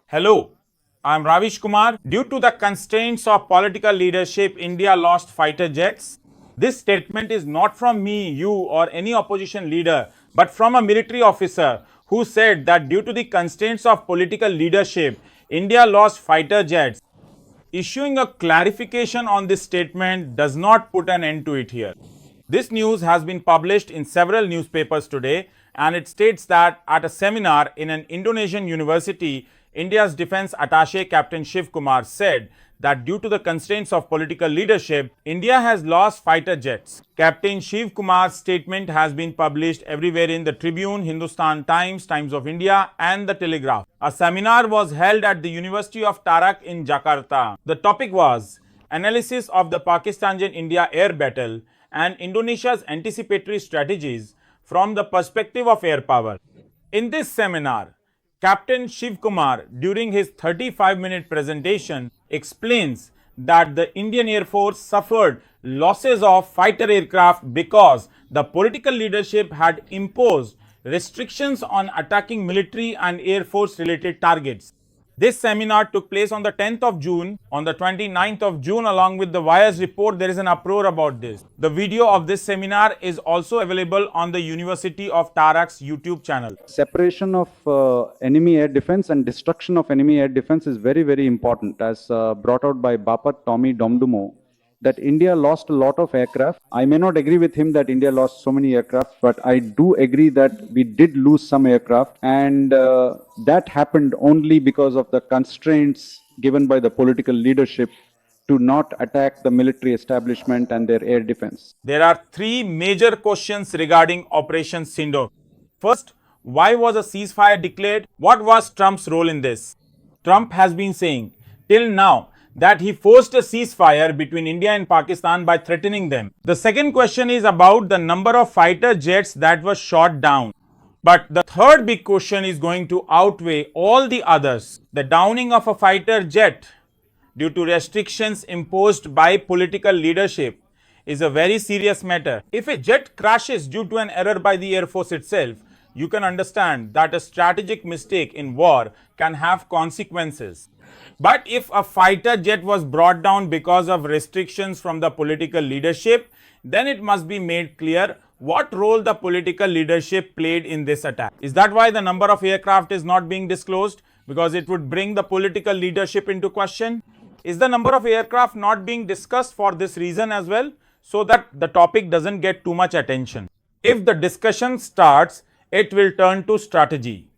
Hello, I am Ravish Kumar. Due to the constraints of political leadership, India lost fighter jets. This statement is not from me, you, or any opposition leader, but from a military officer who said that due to the constraints of political leadership, India lost fighter jets. Issuing a clarification on this statement does not put an end to it here. This news has been published in several newspapers today, and it states that at a seminar in an Indonesian university, India's defense attaché Captain Shiv Kumar said that due to the constraints of political leadership, India has lost fighter jets. Captain Shiv Kumar's statement has been published everywhere in the Tribune, Hindustan Times, Times of India, and the Telegraph. A seminar was held at the University of Tarak in Jakarta. The topic was Analysis of the Pakistan-India Air Battle and Indonesia's Anticipatory Strategies from the Perspective of Air Power. In this seminar, Captain Shiv Kumar, during his 35-minute presentation, explains that the Indian Air Force suffered losses of fighter aircraft because the political leadership had imposed restrictions on attacking military and Air Force related targets. This seminar took place on the 10th of June. On the 29th of June, along with the Wire's report, there is an uproar about this. The video of this seminar is also available on the University of Tarak's YouTube channel. Separation of enemy air defense and destruction of enemy air defense is very, very important, as brought out by Bapat Tommy Domdumo, that India lost a lot of aircraft. I may not agree with him that India lost so many aircraft, but I do agree that we did lose some aircraft, and that happened only because of the constraints given by the political leadership to not attack the military establishment and their air defense. There are three major questions regarding Operation Sindoor. First, why was a ceasefire declared? What was Trump's role in this? Trump has been saying till now that he forced a ceasefire between India and Pakistan by threatening them. The second question is about the number of fighter jets that were shot down. But the third big question is going to outweigh all the others. The downing of a fighter jet due to restrictions imposed by political leadership is a very serious matter. If a jet crashes due to an error by the Air Force itself, you can understand that a strategic mistake in war can have consequences. But if a fighter jet was brought down because of restrictions from the political leadership, then it must be made clear what role the political leadership played in this attack. Is that why the number of aircraft is not being disclosed? Because it would bring the political leadership into question? Is the number of aircraft not being discussed for this reason as well, so that the topic doesn't get too much attention? If the discussion starts, it will turn to strategy,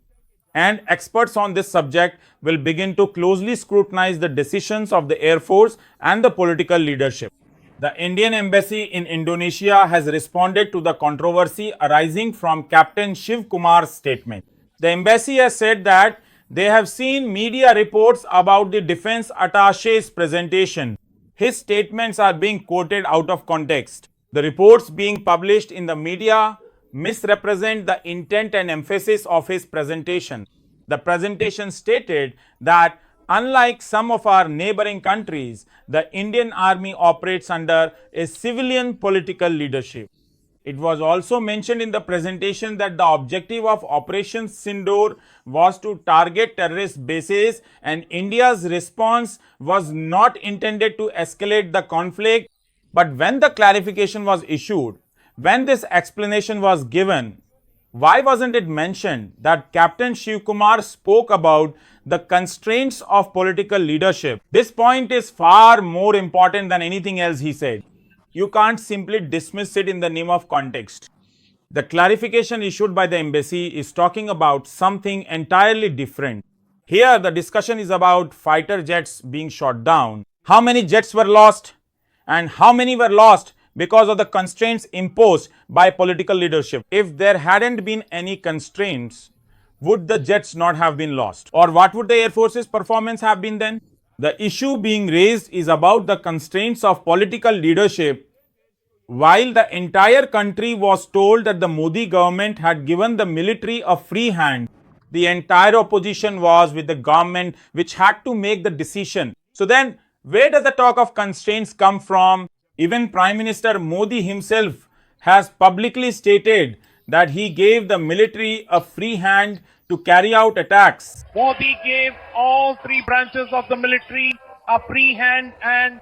and experts on this subject will begin to closely scrutinize the decisions of the Air Force and the political leadership. The Indian Embassy in Indonesia has responded to the controversy arising from Captain Shiv Kumar's statement. The embassy has said that they have seen media reports about the defense attaché's presentation. His statements are being quoted out of context. The reports being published in the media misrepresent the intent and emphasis of his presentation. The presentation stated that unlike some of our neighboring countries, the Indian Army operates under a civilian political leadership. It was also mentioned in the presentation that the objective of Operation Sindoor was to target terrorist bases, and India's response was not intended to escalate the conflict. But when the clarification was issued, when this explanation was given, why wasn't it mentioned that Captain Shiv Kumar spoke about the constraints of political leadership? This point is far more important than anything else he said. You can't simply dismiss it in the name of context. The clarification issued by the embassy is talking about something entirely different. Here, the discussion is about fighter jets being shot down. How many jets were lost? And how many were lost because of the constraints imposed by political leadership? If there hadn't been any constraints, would the jets not have been lost? Or what would the Air Force's performance have been then? The issue being raised is about the constraints of political leadership, while the entire country was told that the Modi government had given the military a free hand. The entire opposition was with the government, which had to make the decision. So then, where does the talk of constraints come from? Even Prime Minister Modi himself has publicly stated that he gave the military a free hand to carry out attacks. Modi gave all three branches of the military a free hand, and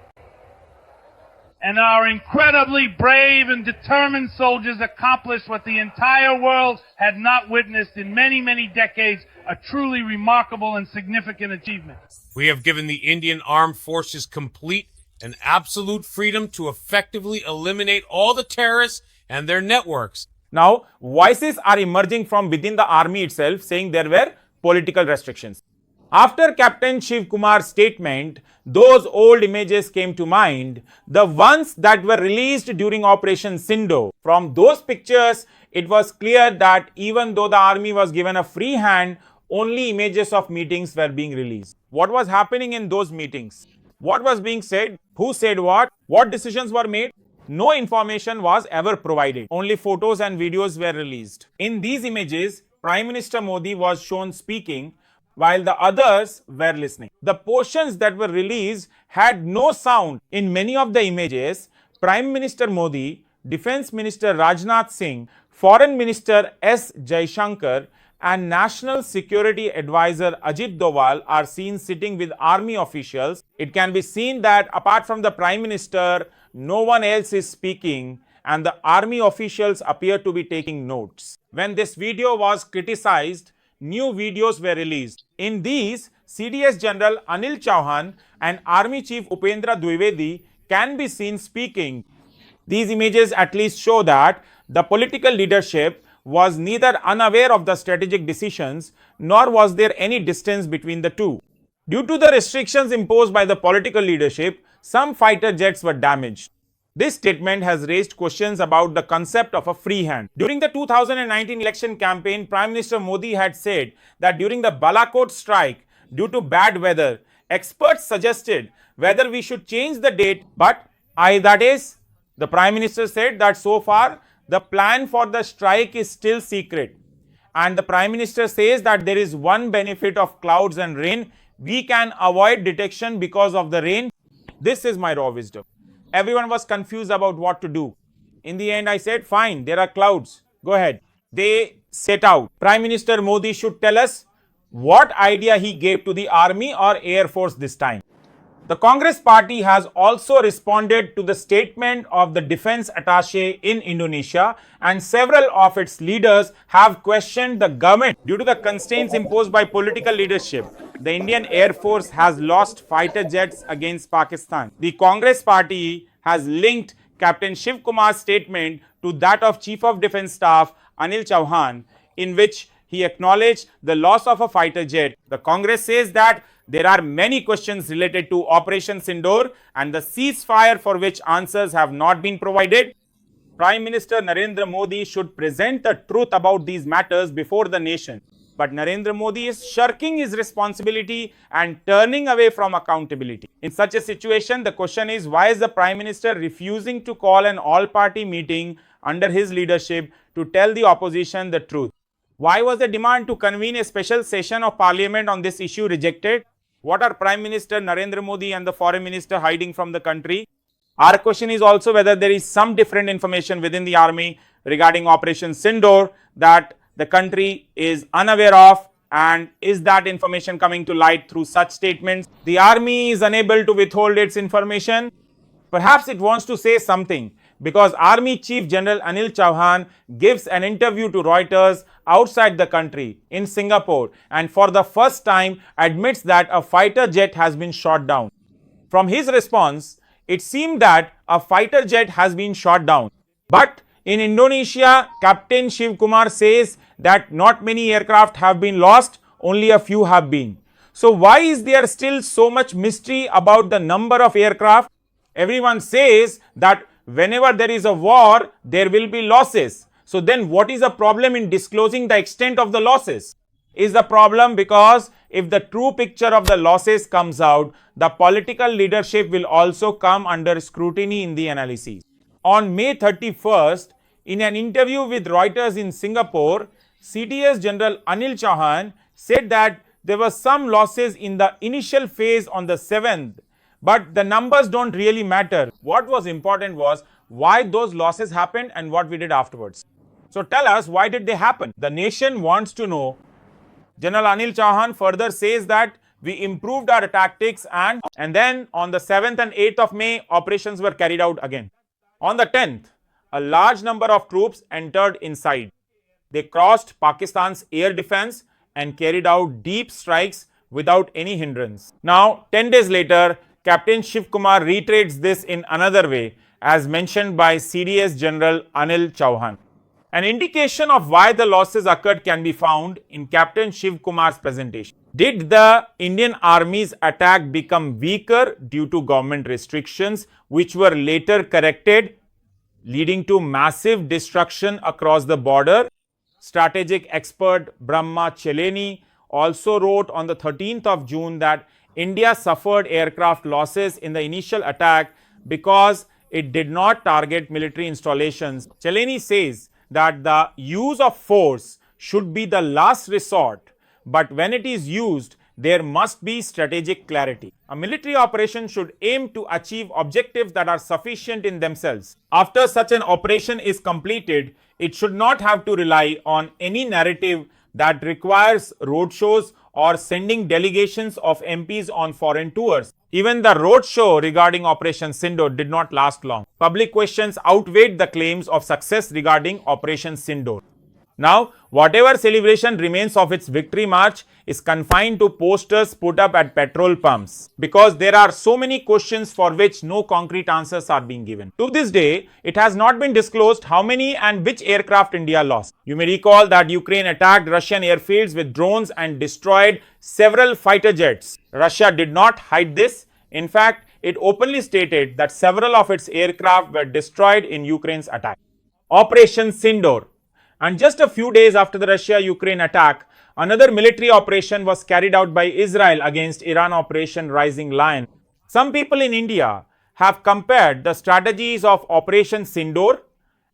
our incredibly brave and determined soldiers accomplished what the entire world had not witnessed in many, many decades, a truly remarkable and significant achievement. We have given the Indian Armed Forces complete and absolute freedom to effectively eliminate all the terrorists and their networks. Now, voices are emerging from within the army itself saying there were political restrictions. After Captain Shiv Kumar's statement, those old images came to mind, the ones that were released during Operation Sindoor. From those pictures, it was clear that even though the army was given a free hand, only images of meetings were being released. What was happening in those meetings? What was being said? Who said what? What decisions were made? No information was ever provided. Only photos and videos were released. In these images, Prime Minister Modi was shown speaking while the others were listening. The portions that were released had no sound. In many of the images, Prime Minister Modi, Defense Minister Rajnath Singh, Foreign Minister S. Jaishankar, and National Security Advisor Ajit Doval are seen sitting with army officials. It can be seen that apart from the Prime Minister, no one else is speaking and the army officials appear to be taking notes. When this video was criticized, new videos were released. In these, CDS General Anil Chauhan and Army Chief Upendra Dwivedi can be seen speaking. These images at least show that the political leadership was neither unaware of the strategic decisions nor was there any distance between the two. Due to the restrictions imposed by the political leadership, some fighter jets were damaged. This statement has raised questions about the concept of a free hand. During the 2019 election campaign, Prime Minister Modi had said that during the Balakot strike, due to bad weather, experts suggested whether we should change the date, but the Prime Minister said that so far the plan for the strike is still secret. And the Prime Minister says that there is one benefit of clouds and rain. We can avoid detection because of the rain. This is my raw wisdom. Everyone was confused about what to do. In the end, I said, fine, there are clouds. Go ahead. They set out. Prime Minister Modi should tell us what idea he gave to the army or air force this time. The Congress party has also responded to the statement of the defense attaché in Indonesia, and several of its leaders have questioned the government. Due to the constraints imposed by political leadership, the Indian Air Force has lost fighter jets against Pakistan. The Congress party has linked Captain Shiv Kumar's statement to that of Chief of Defence Staff Anil Chauhan, in which he acknowledged the loss of a fighter jet. The Congress says that there are many questions related to Operation Sindoor and the ceasefire for which answers have not been provided. Prime Minister Narendra Modi should present the truth about these matters before the nation. But Narendra Modi is shirking his responsibility and turning away from accountability. In such a situation, the question is, why is the Prime Minister refusing to call an all-party meeting under his leadership to tell the opposition the truth? Why was the demand to convene a special session of Parliament on this issue rejected? What are Prime Minister Narendra Modi and the Foreign Minister hiding from the country? Our question is also whether there is some different information within the army regarding Operation Sindoor that the country is unaware of, and is that information coming to light through such statements? The army is unable to withhold its information. Perhaps it wants to say something because Army Chief General Anil Chauhan gives an interview to Reuters outside the country in Singapore and for the first time admits that a fighter jet has been shot down. From his response, it seemed that a fighter jet has been shot down. But in Indonesia, Captain Shiv Kumar says that not many aircraft have been lost, only a few have been. So why is there still so much mystery about the number of aircraft? Everyone says that whenever there is a war, there will be losses. So then what is the problem in disclosing the extent of the losses? Is the problem because if the true picture of the losses comes out, the political leadership will also come under scrutiny in the analysis. On May 31st, in an interview with Reuters in Singapore, CDS General Anil Chauhan said that there were some losses in the initial phase on the 7th, but the numbers don't really matter. What was important was why those losses happened and what we did afterwards. So tell us, why did they happen? The nation wants to know General Anil Chauhan further says that we improved our tactics and then on the 7th and 8th of May, operations were carried out again. On the 10th, a large number of troops entered inside. They crossed Pakistan's air defense and carried out deep strikes without any hindrance. Now, 10 days later, Captain Shiv Kumar reiterates this in another way, as mentioned by CDS General Anil Chauhan. An indication of why the losses occurred can be found in Captain Shiv Kumar's presentation. Did the Indian Army's attack become weaker due to government restrictions, which were later corrected, leading to massive destruction across the border? Strategic expert Brahma Cheleni also wrote on the 13th of June that India suffered aircraft losses in the initial attack because it did not target military installations. Cheleni says that the use of force should be the last resort, but when it is used, there must be strategic clarity. A military operation should aim to achieve objectives that are sufficient in themselves. After such an operation is completed, it should not have to rely on any narrative that requires roadshows or sending delegations of MPs on foreign tours. Even the roadshow regarding Operation Sindoor did not last long. Public questions outweighed the claims of success regarding Operation Sindoor. Now, whatever celebration remains of its victory march is confined to posters put up at petrol pumps, because there are so many questions for which no concrete answers are being given. To this day, it has not been disclosed how many and which aircraft India lost. You may recall that Ukraine attacked Russian airfields with drones and destroyed several fighter jets. Russia did not hide this. In fact, it openly stated that several of its aircraft were destroyed in Ukraine's attack. Operation Sindoor. And just a few days after the Russia-Ukraine attack, another military operation was carried out by Israel against Iran, Operation Rising Lion. Some people in India have compared the strategies of Operation Sindoor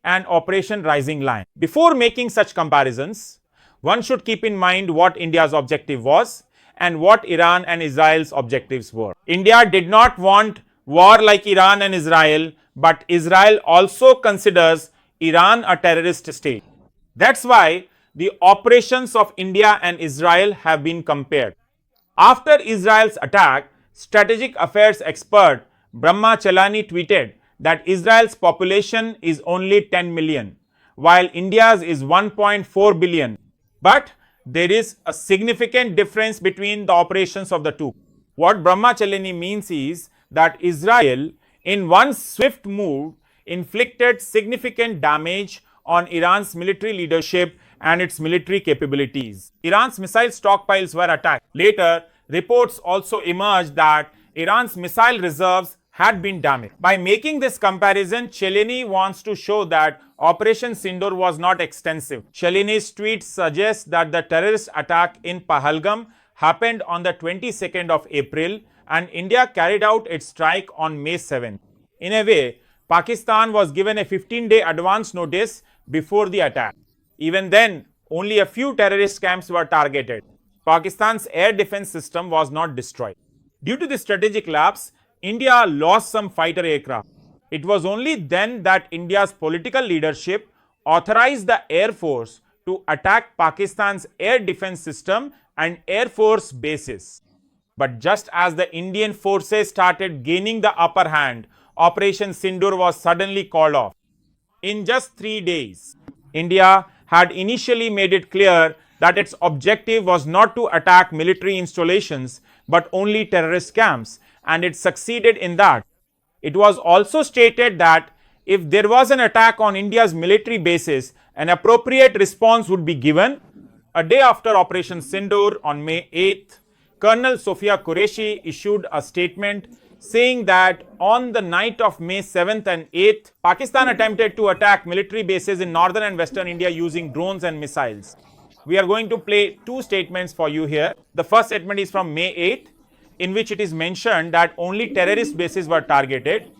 and Operation Rising Lion. Before making such comparisons, one should keep in mind what India's objective was and what Iran and Israel's objectives were. India did not want war like Iran and Israel, but Israel also considers Iran a terrorist state. That's why the operations of India and Israel have been compared. After Israel's attack, strategic affairs expert Brahma Chelani tweeted that Israel's population is only 10 million, while India's is 1.4 billion. But there is a significant difference between the operations of the two. What Brahma Chelani means is that Israel, in one swift move, inflicted significant damage on Iran's military leadership and its military capabilities. Iran's missile stockpiles were attacked. Later, reports also emerged that Iran's missile reserves had been damaged. By making this comparison, Cheleni wants to show that Operation Sindoor was not extensive. Cheleni's tweet suggests that the terrorist attack in Pahalgam happened on the 22nd of April and India carried out its strike on May 7th. In a way, Pakistan was given a 15-day advance notice before the attack. Even then, only a few terrorist camps were targeted. Pakistan's air defense system was not destroyed. Due to the strategic lapse, India lost some fighter aircraft. It was only then that India's political leadership authorized the Air Force to attack Pakistan's air defense system and Air Force bases. But just as the Indian forces started gaining the upper hand, Operation Sindoor was suddenly called off. In just 3 days, India had initially made it clear that its objective was not to attack military installations but only terrorist camps, and it succeeded in that. It was also stated that if there was an attack on India's military bases, an appropriate response would be given. A day after Operation Sindoor on May 8th, Colonel Sophia Qureshi issued a statement saying that on the night of May 7th and 8th, Pakistan attempted to attack military bases in northern and western India using drones and missiles. We are going to play two statements for you here. The first statement is from May 8th, in which it is mentioned that only terrorist bases were targeted.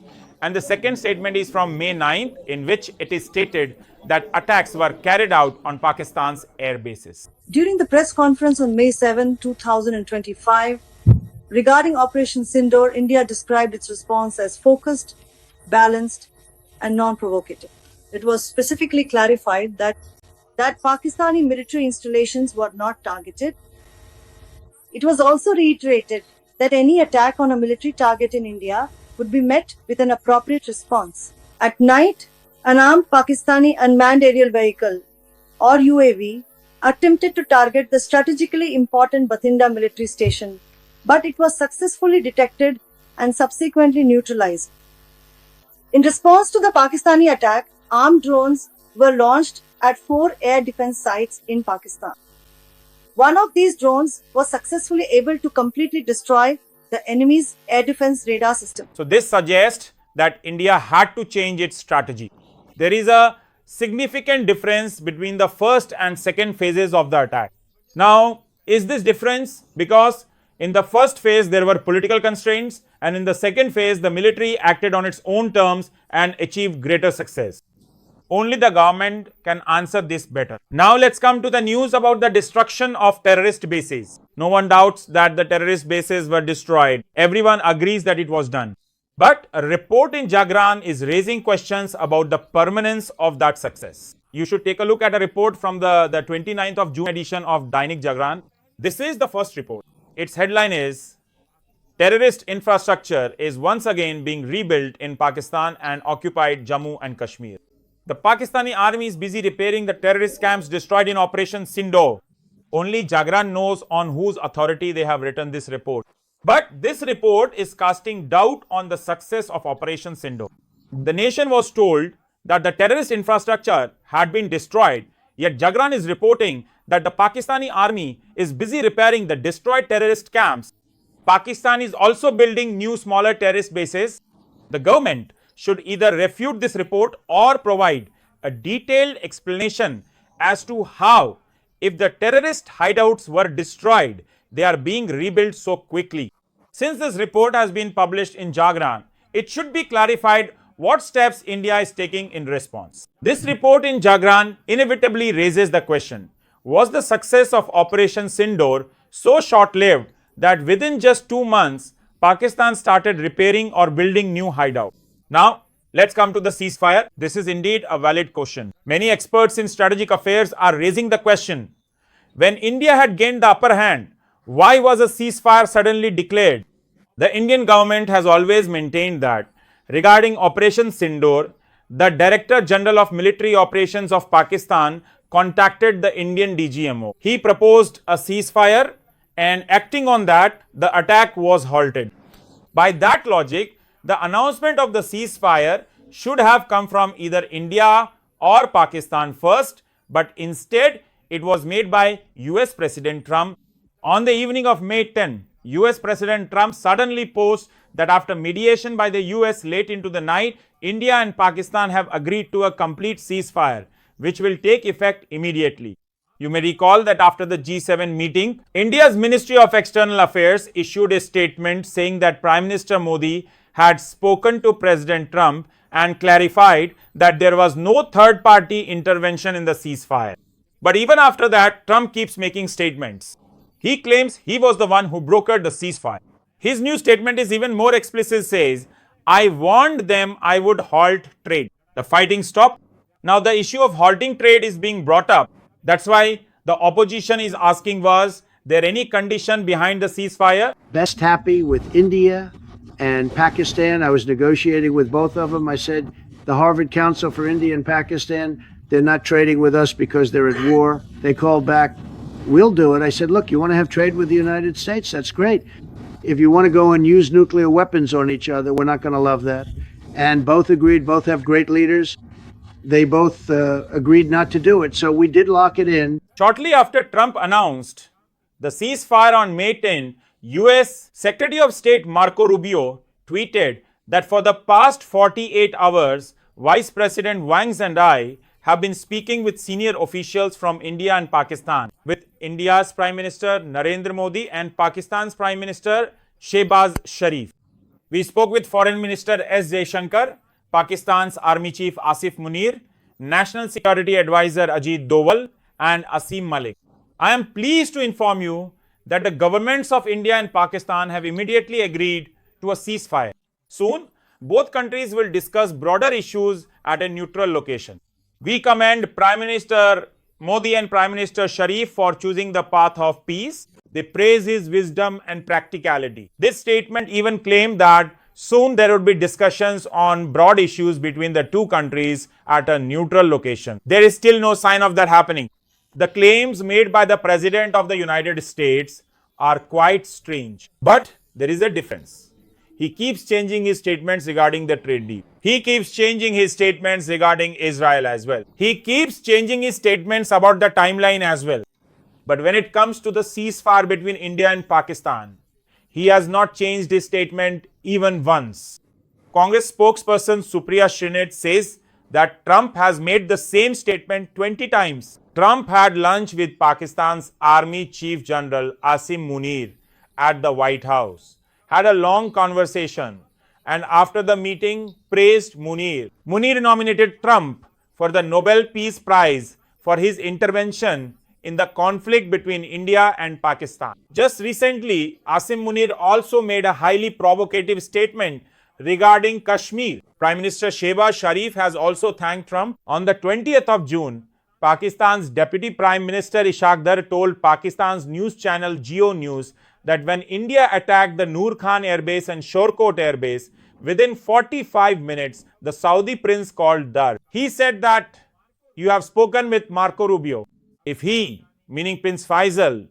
And the second statement is from May 9th, in which it is stated that attacks were carried out on Pakistan's air bases. During the press conference on May 7, 2025, regarding Operation Sindoor, India described its response as focused, balanced, and non-provocative. It was specifically clarified that Pakistani military installations were not targeted It was also reiterated that any attack on a military target in India would be met with an appropriate response. At night, an armed Pakistani unmanned aerial vehicle or UAV attempted to target the strategically important Bathinda military station, but it was successfully detected and subsequently neutralized. In response to the Pakistani attack, armed drones were launched at 4 air defense sites in Pakistan. One of these drones was successfully able to completely destroy the enemy's air defense radar system. So this suggests that India had to change its strategy. There is a significant difference between the first and second phases of the attack. Now, is this difference because in the first phase there were political constraints, and in the second phase the military acted on its own terms and achieved greater success? Only the government can answer this better. Now let's come to the news about the destruction of terrorist bases. No one doubts that the terrorist bases were destroyed. Everyone agrees that it was done. But a report in Jagran is raising questions about the permanence of that success. You should take a look at a report from the 29th of June edition of Dainik Jagran. This is the first report. Its headline is, "Terrorist infrastructure is once again being rebuilt in Pakistan and occupied Jammu and Kashmir." The Pakistani army is busy repairing the terrorist camps destroyed in Operation Sindoor. Only Jagran knows on whose authority they have written this report. But this report is casting doubt on the success of Operation Sindoor. The nation was told that the terrorist infrastructure had been destroyed, yet Jagran is reporting that the Pakistani army is busy repairing the destroyed terrorist camps. Pakistan is also building new smaller terrorist bases. The government should either refute this report or provide a detailed explanation as to how, if the terrorist hideouts were destroyed, they are being rebuilt so quickly. Since this report has been published in Jagran, it should be clarified what steps India is taking in response. This report in Jagran inevitably raises the question, was the success of Operation Sindoor so short-lived that within just 2 months, Pakistan started repairing or building new hideouts? Now, let's come to the ceasefire. This is indeed a valid question. Many experts in strategic affairs are raising the question, when India had gained the upper hand, why was a ceasefire suddenly declared? The Indian government has always maintained that regarding Operation Sindoor, the Director General of Military Operations of Pakistan contacted the Indian DGMO. He proposed a ceasefire, and acting on that, the attack was halted. By that logic, the announcement of the ceasefire should have come from either India or Pakistan first, but instead it was made by US President Trump. On the evening of May 10, US President Trump suddenly posts that after mediation by the US late into the night, India and Pakistan have agreed to a complete ceasefire, which will take effect immediately. You may recall that after the G7 meeting, India's Ministry of External Affairs issued a statement saying that Prime Minister Modi had spoken to President Trump and clarified that there was no third-party intervention in the ceasefire. But even after that, Trump keeps making statements. He claims he was the one who brokered the ceasefire. His new statement is even more explicit, says, "I warned them I would halt trade." The fighting stopped. Now the issue of halting trade is being brought up. That's why the opposition is asking, was there any condition behind the ceasefire? Best happy with India and Pakistan. I was negotiating with both of them. I said, the Harvard Council for India and Pakistan, they're not trading with us because they're at war. They called back, we'll do it. I said, look, you want to have trade with the United States? That's great. If you want to go and use nuclear weapons on each other, we're not going to love that. And both agreed, both have great leaders. They both agreed not to do it. So we did lock it in. Shortly after Trump announced the ceasefire on May 10, US Secretary of State Marco Rubio tweeted that for the past 48 hours, Vice President Wang and I have been speaking with senior officials from India and Pakistan, with India's Prime Minister Narendra Modi and Pakistan's Prime Minister Shehbaz Sharif. We spoke with Foreign Minister S. Jaishankar, Pakistan's Army Chief Asif Munir, National Security Advisor Ajit Doval, and Asim Malik. I am pleased to inform you that the governments of India and Pakistan have immediately agreed to a ceasefire. Soon, both countries will discuss broader issues at a neutral location. We commend Prime Minister Modi and Prime Minister Sharif for choosing the path of peace. They praise his wisdom and practicality. This statement even claimed that soon there would be discussions on broad issues between the two countries at a neutral location. There is still no sign of that happening. The claims made by the President of the United States are quite strange. But there is a difference. He keeps changing his statements regarding the trade deal. He keeps changing his statements regarding Israel as well. He keeps changing his statements about the timeline as well. But when it comes to the ceasefire between India and Pakistan, he has not changed his statement even once. Congress spokesperson Supriya Shrinit says that Trump has made the same statement 20 times. Trump had lunch with Pakistan's Army Chief General Asim Munir at the White House, had a long conversation, and after the meeting praised Munir. Munir nominated Trump for the Nobel Peace Prize for his intervention in the conflict between India and Pakistan. Just recently, Asim Munir also made a highly provocative statement regarding Kashmir. Prime Minister Shehbaz Sharif has also thanked Trump. On the 20th of June, Pakistan's Deputy Prime Minister Ishaq Dar told Pakistan's news channel Geo News that when India attacked the Noor Khan Air Base and Shorkot Air Base, within 45 minutes, the Saudi prince called Dar. He said that you have spoken with Marco Rubio. If he, meaning Prince Faisal,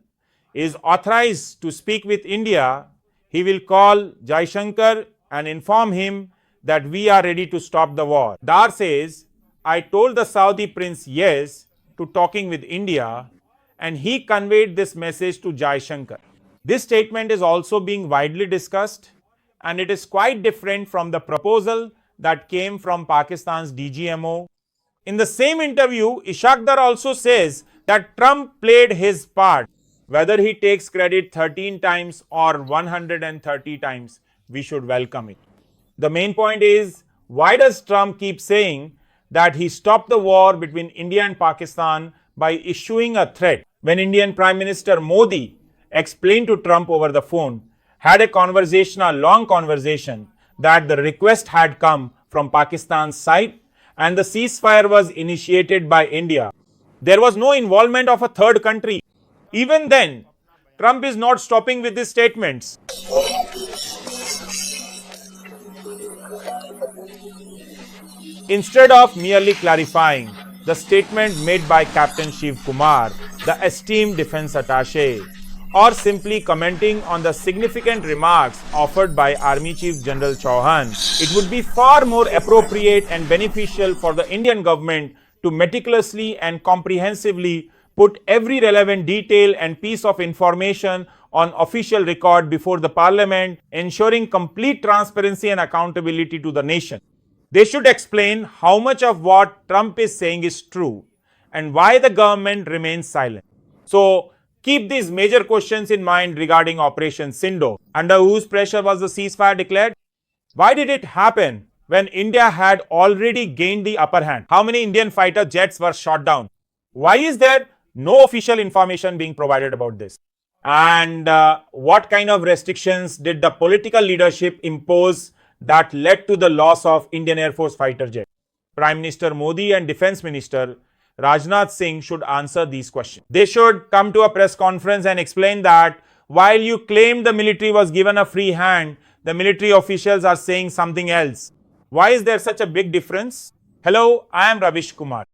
is authorized to speak with India, he will call Jaishankar and inform him that we are ready to stop the war. Dar says, I told the Saudi prince yes to talking with India, and he conveyed this message to Jaishankar. This statement is also being widely discussed, and it is quite different from the proposal that came from Pakistan's DGMO. In the same interview, Ishaq Dar also says that Trump played his part. Whether he takes credit 13 times or 130 times, we should welcome it. The main point is, why does Trump keep saying that he stopped the war between India and Pakistan by issuing a threat when Indian Prime Minister Modi explained to Trump over the phone, had a long conversation, that the request had come from Pakistan's side and the ceasefire was initiated by India. There was no involvement of a third country. Even then, Trump is not stopping with his statements. Instead of merely clarifying the statement made by Captain Shiv Kumar, the esteemed defense attaché, or simply commenting on the significant remarks offered by Army Chief General Chauhan, it would be far more appropriate and beneficial for the Indian government to meticulously and comprehensively put every relevant detail and piece of information on official record before the Parliament, ensuring complete transparency and accountability to the nation. They should explain how much of what Trump is saying is true and why the government remains silent. So, keep these major questions in mind regarding Operation Sindoor. Under whose pressure was the ceasefire declared? Why did it happen when India had already gained the upper hand? How many Indian fighter jets were shot down? Why is there no official information being provided about this? And what kind of restrictions did the political leadership impose that led to the loss of Indian Air Force fighter jet? Prime Minister Modi and Defense Minister Rajnath Singh should answer these questions. They should come to a press conference and explain that while you claim the military was given a free hand, the military officials are saying something else. Why is there such a big difference? Hello, I am Ravish Kumar.